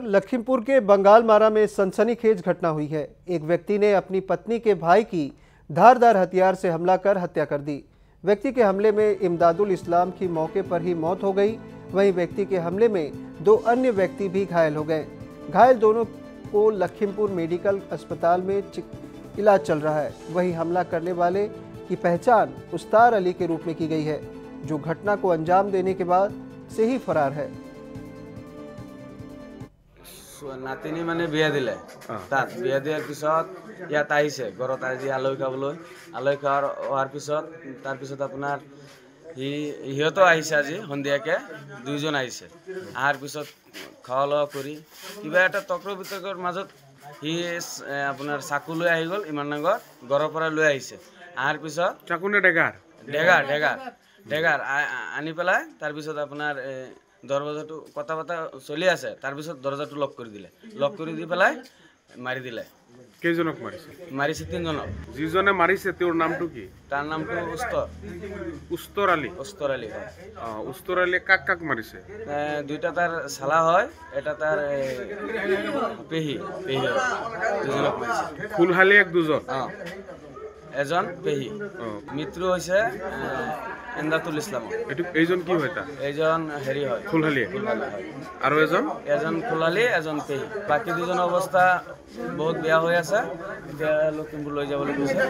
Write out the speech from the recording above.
लखीमपुर के बंगालमारा में सनसनीखेज घटना हुई है। एक व्यक्ति ने अपनी पत्नी के भाई की धारदार हथियार से हमला कर हत्या कर दी। व्यक्ति के हमले में इमदादुल इस्लाम की मौके पर ही मौत हो गई। वहीं व्यक्ति के हमले में 2 अन्य व्यक्ति भी घायल हो गए। घायल दोनों को लखीमपुर मेडिकल अस्पताल में इलाज चल रहा है। वहीं हमला करने वाले की पहचान उस्तार अली के रूप में की गई है, जो घटना को अंजाम देने के बाद से ही फरार है। नातिनी माने बिया दिले তাত বিয়া দিয়াৰ পিছত ইয়াত আহিছে ঘৰত আজি আলহী খাবলৈ। আলহী খোৱাৰ পিছত তাৰপিছত আপোনাৰ সিহঁতো আহিছে আজি সন্ধিয়াকে 2 জন আহিছে। আহাৰ পিছত খাওয়া লোৱা কৰি কিবা এটা তক্ৰ বিতৰ্কৰ মাজত আপোনাৰ চাকু লৈ আহি গ'ল। ইমান ডাঙৰ ঘৰৰ পৰা লৈ আহিছে। আহাৰ পিছত চাকুনে ডেগাৰ আনি পেলাই তাৰপিছত আপোনাৰ দৰজাটো কথা কথা চলি আছে। তাৰপিছত দৰজাটো লক কৰি দিলে। লক কৰি দি পেলাই মাৰি দিলে। কেইজনক মাৰিছে? মাৰিছে 3 জনক। যিজনে মাৰিছে তেওঁৰ নামটো কি? তাৰ নামটো উস্তৰ আলী। উস্তৰ আলী হয়। উস্তৰ আলী কাক মাৰিছে? দুইটা তাৰ চালা হয়, এটা তাৰ পেহী হয়। 2 জনক মাৰিছে। ফুলহালি 1-2 জন। এজন পেহী। মৃত্যু হৈছে ইমদাদুল ইসলাম। এইজন কি হয়? এইজন হেৰি হয়, ফুলহালি। আৰু এজন ফুলহালি, এজন পেহী। বাকী 2জনৰ অৱস্থা বহুত বেয়া হৈ আছে। এতিয়া লখিমপুৰ লৈ যাবলৈ কৈছে।